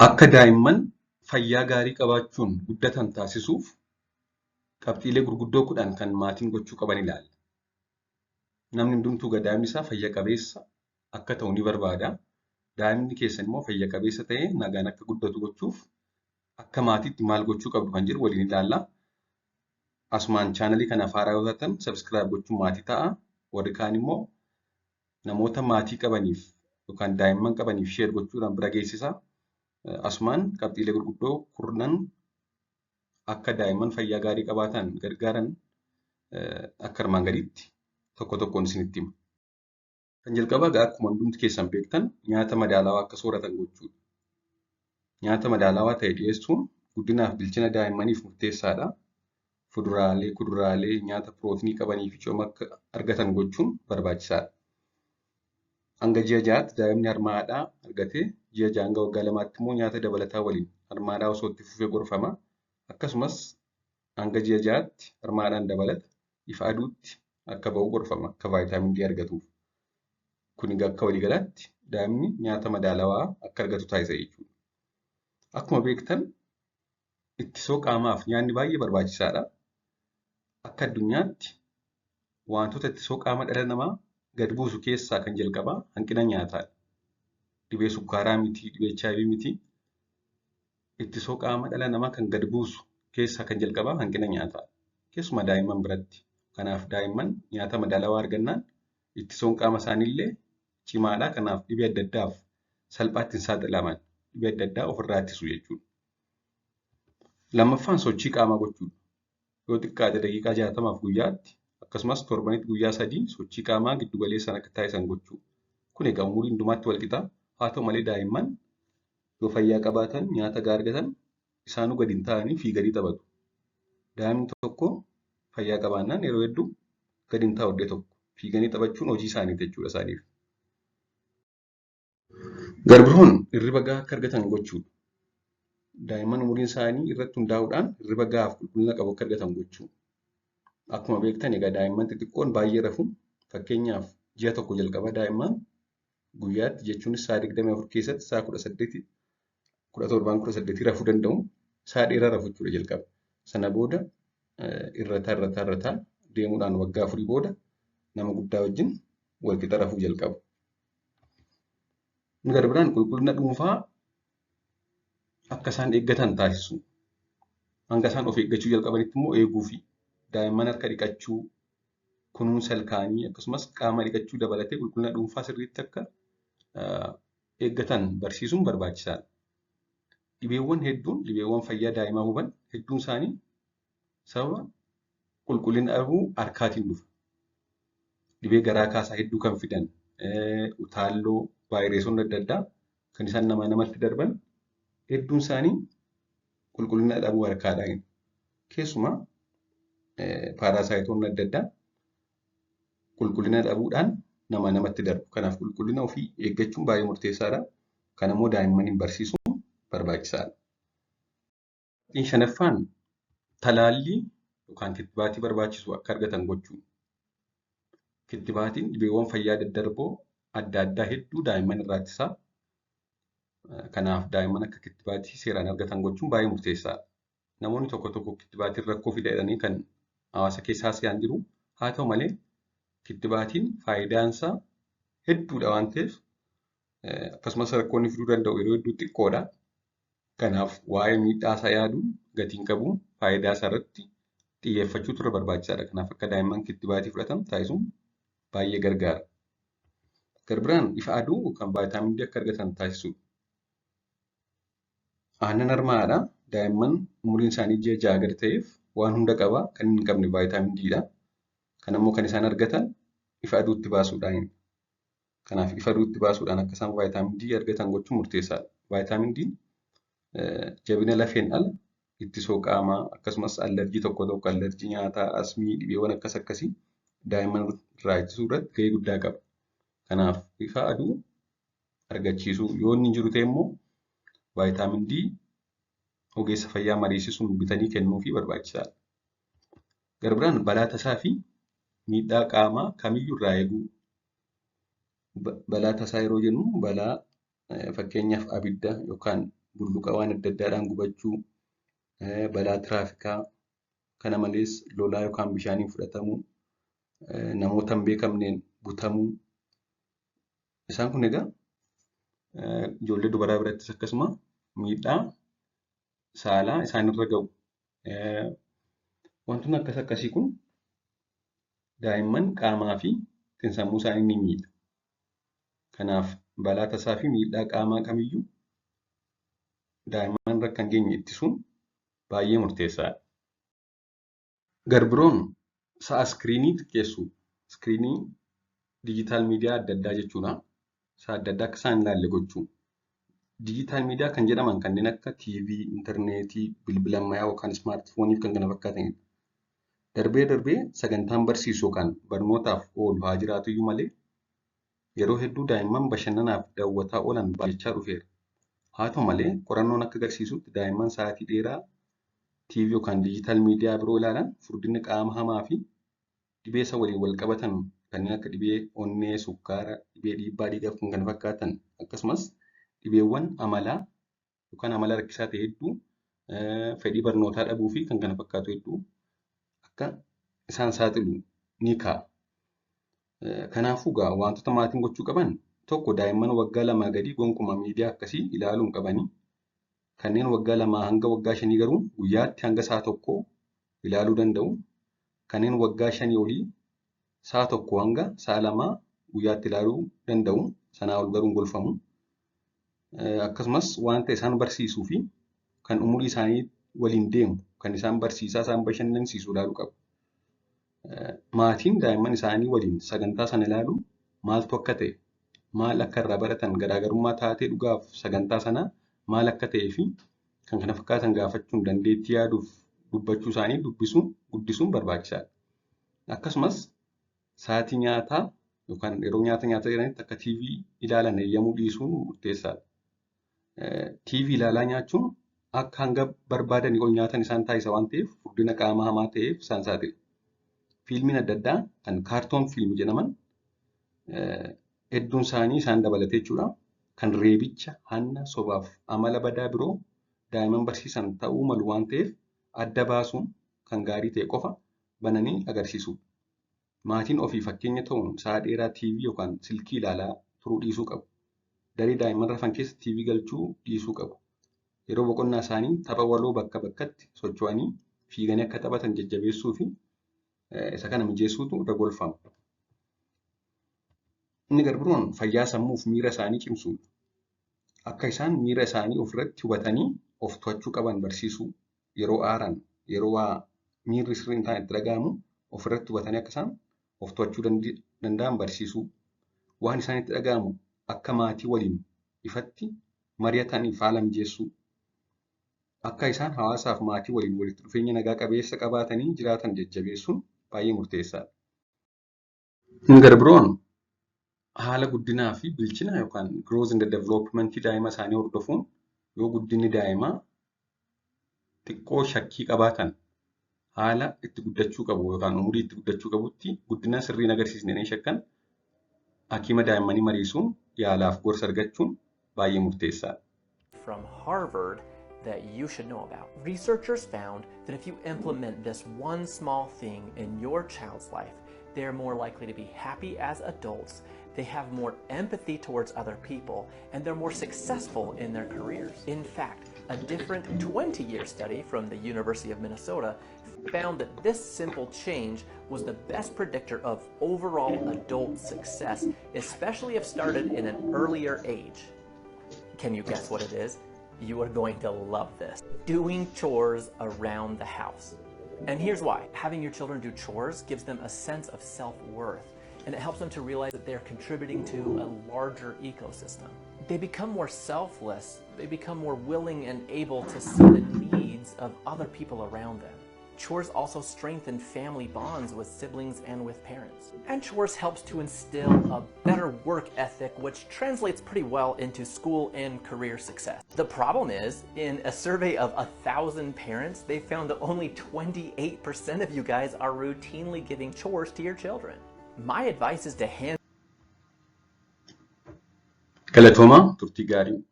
Akka daa'imman fayyaa gaarii qabaachuun guddatan taasisuuf qabxiilee gurguddoo 10 kan maatiin gochuu qaban ilaalla. Namni hundumtuu daa'imni isaa fayya qabeessa akka ta'u ni barbaada. Daa'imni keessan immoo fayya qabeessa ta'ee nagaan akka guddatu gochuuf akka maatiitti maal gochuu qabdu kan jedhu waliin ilaalla. Asumaan chaanalii kanaaf haaraa yoo taatan sabskiraayib gochuun maatii ta'a. Warri kaan immoo namoota maatii qabaniif yookaan daa'imman qabaniif sheer gochuudhaan bira geessisa. Asumaan qabxiilee gurguddoo 10 akka daa'imman fayyaa gaarii qabaatan gargaaran akka armaan gadiitti tokko tokkoon isinitti hima. Kan jalqabaa akkuma hundumti keessan beektan nyaata madaalawaa akka sooratan gochuudha. Nyaata madaalawaa ta'e dhiyeessuun guddinaaf bilchina daa'immaniif murteessaadha. Fuduraalee, kuduraalee, nyaata pirootinii qabanii fi cooma akka argatan gochuun barbaachisaadha. Hanga ji'a 6tti daa'imni harma haadhaa argatee ji'a 6 hanga waggaa 2tti immoo nyaata dabalataa waliin harma haadhaa osoo itti fufee gorfama. Akkasumas hanga ji'a 6tti harma haadhaan dabalata ifa aduutti akka ba'u gorfama akka vaayitaamin D argatuuf. Kun akka waliigalaatti daa'imni nyaata madaalawaa akka argatu taasisa jechuudha. Akkuma beektan ittisoo qaamaaf nyaanni baay'ee barbaachisaadha. Akka addunyaatti wantoota ittisoo qaama dhala namaa gad buusu keessaa kan jalqabaa hanqina nyaataadha. Dhibee sukkaaraa miti, dhibee HIV miti. Ittisoo qaama dhala namaa kan gad buusu keessaa kan jalqabaa hanqina nyaataadha. Keessumaa daa'imman biratti. Kanaaf daa'imman nyaata madaalawaa argannaan ittisoon qaama isaaniillee cimaadha. Kanaaf dhibee adda addaaf salphaatti hin saaxilaman. Dhibee adda addaa ofirraa ittisu jechuudha. Lammaffaan sochii qaamaa gochuudha. Yoo xiqqaate daqiiqaa 60 guyyaatti akkasumas torbanitti guyyaa 3 sochii qaamaa giddu galeessaan akka taasisan gochuudha. Kun egaa umurii hundumaatti wal qixa. Haa ta'u malee daa'imman yoo fayyaa qabaatan nyaata gahaa argatan isaanuu gadi hin taa'anii fiiganii taphatu. Daa'imni tokko fayyaa qabaannaan yeroo hedduu gadi hin taa'u iddoo tokko fiiganii taphachuun hojii isaaniiti jechuudha isaaniif. Garbiroon hirriba gahaa akka argatan gochuudha. Daa'imman umuriin isaanii irratti hundaa'uudhaan hirriba gahaaf qulqullina qabu akka argatan gochuudha. Akkuma beektan egaa daa'imman xixiqqoon baay'ee rafu. Fakkeenyaaf ji'a tokko jalqaba daa'imman guyyaatti jechuunis sa'a 24 keessatti sa'a 18 17 rafuu danda'u. Sa'a dheeraa rafu jechuudha jalqaba. Sana booda irrataa deemuudhaan waggaa 4 booda nama guddaa wajjin wal qixa rafuu jalqabu. Garbiraan qulqullina dhuunfaa akka isaan eeggatan taasisu. Hanga isaan of eeggachuu jalqabanitti immoo eeguu fi daa'imman harka dhiqachuu, kunuunsa ilkaanii akkasumas qaama dhiqachuu dabalatee qulqullina dhuunfaa sirriitti akka eeggatan barsiisuun barbaachisaadha. Dhibeewwan hedduun dhibeewwan fayyaa daa'imaa huban hedduun isaanii sababa qulqullina dhabuu harkaatiin dhufa. Dhibee garaa kaasaa hedduu kan fidan, utaalloo, vaayireesonni adda addaa kan isaan namatti darban hedduun isaanii qulqullina dhabuu harkaadhaan. Keessumaa paarasaayitoonni adda addaa qulqullina dhabuudhaan namatti darbu. Kanaaf qulqullina ofii eeggachuun baay'ee murteessaadha. Kana immoo daa'immaniin barsiisuun barbaachisaadha. Shanaffaan talaallii yookaan kittibaatii barbaachisu akka argatan gochuudha. Kittibaatiin dhibeewwan fayyaa daddarboo adda addaa hedduu daa'imman irraa ittisa. Kanaaf daa'imman akka kittibaatii seeraan argatan gochuun baay'ee murteessaadha. Namoonni tokko kittibaatiin rakkoo fida jedhanii kan hawaasa keessaa se'an jiru. Haa ta'u malee kittibaatiin faayidaan isaa hedduudha waan ta'eef akkasumas rakkoonni fiduu danda'u yeroo hedduu xiqqoodha. Kanaaf waa'ee miidhaa isaa yaaduun gatiin qabu faayidaa isaa irratti xiyyeeffachuutu irra barbaachisaadha. Kanaaf akka daa'imman kittibaatii fudhatan taasisuun baay'ee gargaara. Garbiraan ifa aduu yookaan vaayitaamin D akka argatan taasisuudha. Aannan harma haadhaa daa'imman umuriin isaanii ji'a 6 gad ta'eef waan hunda qaba. Kan hin qabne vaayitaamin D dha. Kan immoo kan isaan argatan ifa aduutti baasuudhaan. Kanaaf ifa aduutti baasuudhaan akka isaan vaayitaamin D argatan gochuun murteessaadha. Vaayitaamin D jabina lafeen ala ittisoo qaamaa akkasumas allerjii tokko allerjii nyaataa, asmii, dhibeewwan akkasii daa'imman irraa ittisuu irratti gahee guddaa qaba. Kanaaf ifa aduu argachiisuu yoo inni jiru ta'e immoo vaayitaamin D ogeessa fayyaa mariisisuun bitanii kennuufii barbaachisaadha. Garbiraan balaa tasaa fi miidhaa qaamaa kamiyyuu irraa eeguu. Balaa tasaa yeroo jennu balaa fakkeenyaaf abidda yookaan bulluqa waan adda addaadhaan gubachuu, balaa tiraafikaa, kana malees lolaa yookaan bishaaniin fudhatamuu, namoota hin beekamneen butamuu. Isaan kun egaa ijoollee dubaraa birattis akkasuma miidhaa saalaa isaanirra ga'u. Wantoonni akkasii kun daa'imman qaamaa fi sammuu isaanii ni miidha. Kanaaf balaa tasaa fi miidhaa qaamaa kamiyyuu daa'imman irra kan geenye ittisuun baay'ee murteessaadha. Garbiroon sa'a iskiriinii xiqqeessuu. Iskiriinii diijitaal miidiyaa adda addaa jechuudha. Sa'a adda addaa akka isaan hin ilaalle gochuu. Diijitaal miidiyaa kan jedhaman kanneen akka TV, intarneetii, bilbila ammayyaa yookaan ismaartifoonii fi kan kana fakkaatanidha. Darbee sagantaan barsiisuu yookaan barnootaaf oolu haa jiraatu iyyuu malee yeroo hedduu daa'imman bashannanaaf daawwataa oolan baay'achaa dhufeera. Haa ta'u malee qorannoon akka agarsiisutti daa'imman sa'aatii dheeraa TV yookaan diijitaal miidiyaa biroo ilaalan furdina qaama hamaa fi dhibee isa waliin wal qabatan kanneen akka dhibee onnee, sukkaara, dhibee dhiibbaa dhiigaa fi kan kana fakkaatan akkasumas dhibeewwan amalaa yookaan amala rakkisaa ta'e hedduu fedhii barnootaa dhabuu fi kan kana fakkaatu hedduu akka isaan saaxilu ni kaa'a. Kanaafuu egaa wantoota maatiin gochuu qaban tokko daa'imman waggaa 2 gadii gonkumaa miidiyaa akkasii ilaaluu hin qabanii. Kanneen waggaa 2 hanga waggaa 5 garuu guyyaatti hanga sa'a tokko ilaaluu danda'u. Kanneen waggaa 5 olii sa'a tokko hanga sa'a 2 guyyaatti ilaaluu danda'u. Sanaa ol garuu hin gorfamu. Akkasumas wanta isaan barsiisuu fi kan umurii isaanii waliin deemu kan isaan barsiisaa isaan bashannansiisu ilaaluu qabu. Maatiin daa'imman isaanii waliin sagantaa sana ilaalu maaltu akka ta'e, maal akka irraa baratan, garaagarummaa taatee dhugaaf sagantaa sanaa maal akka ta'ee fi kan kana fakkaatan gaafachuun dandeettii yaaduuf dubbachuu isaanii guddisuun barbaachisaadha. Akkasumas sa'aatii nyaataa yookaan yeroo nyaata jiranitti akka TV ilaalan eeyyamuu dhiisuun murteessaadha. TV ilaalaa nyaachuun akka hanga barbaadanii ol nyaatan isaan taasisa waan ta'eef furdina qaama hamaa ta'eef isaan saaxila. Fiilmiin adda addaa kan kaartoon fiilmii jedhaman hedduun isaanii isaan dabalatee jechuudha. Kan reebicha, hanna, sobaaf amala badaa biroo daa'imman barsiisan ta'uu malu waan ta'eef adda baasuun kan gaarii ta'e qofa bananii agarsiisu. Maatiin ofii fakkeenya ta'uun sa'a dheeraa TV yookaan silkii ilaalaa turuu dhiisuu qabu. Daree daa'imman rafan keessa TV galchuu dhiisuu qabu. Yeroo boqonnaa isaanii tapha waloo bakka bakkatti socho'anii fiiganii akka taphatan jajjabeessuu fi isa kana mijeessuutu irra gorfama. Inni garbiroon fayyaa sammuuf miira isaanii cimsuudha. Akka isaan miira isaanii ofirratti hubatanii of to'achuu qaban barsiisuu, yeroo aaran, yeroo miirri sirrii hin taane itti dhaga'amu ofirratti hubatanii akka isaan of to'achuu danda'an barsiisuu, waan isaanitti dhaga'amu akka maatii waliin ifatti mari'ataniif haala mijeessuu, akka isaan hawaasaaf maatii waliin walitti dhufeenya nagaa qabeessa qabaatanii jiraatan jajjabeessuun baay'ee murteessaadha. Inni garbiroon haala guddinaa fi bilchina yookaan growth and development daa'ima isaanii hordofuun yoo guddinni daa'imaa xiqqoo shakkii qabaatan haala itti guddachuu qabu yookaan umurii itti guddachuu qabutti guddina sirrii agarsiisnee shakkan hakiima daa'immanii mariisuun yaalaaf gorsa argachuun baay'ee murteessaadha. From Harvard that you should know about. Researchers found that if you implement this one small thing in your child's life, they're more likely to be happy as adults, they have more empathy towards other people, and they're more successful in their careers. In fact, a different 20-year study from the University of Minnesota found that this simple change was the best predictor of overall adult success, especially if started in an earlier age. Can you guess what it is? You are going to love this. Doing chores around the house. And here's why. Having your children do chores gives them a sense of self-worth, and it helps them to realize that they're contributing to a larger ecosystem. They become more selfless. They become more willing and able to see the needs of other people around them. Chores also strengthen family bonds with siblings and with parents. And chores helps to instill a better work ethic, which translates pretty well into school and career success. The problem is, in a survey of 1,000 parents, they found that only 28% of you guys are routinely giving chores to your children. My advice is to hand... Galatoma, turtii gaarii.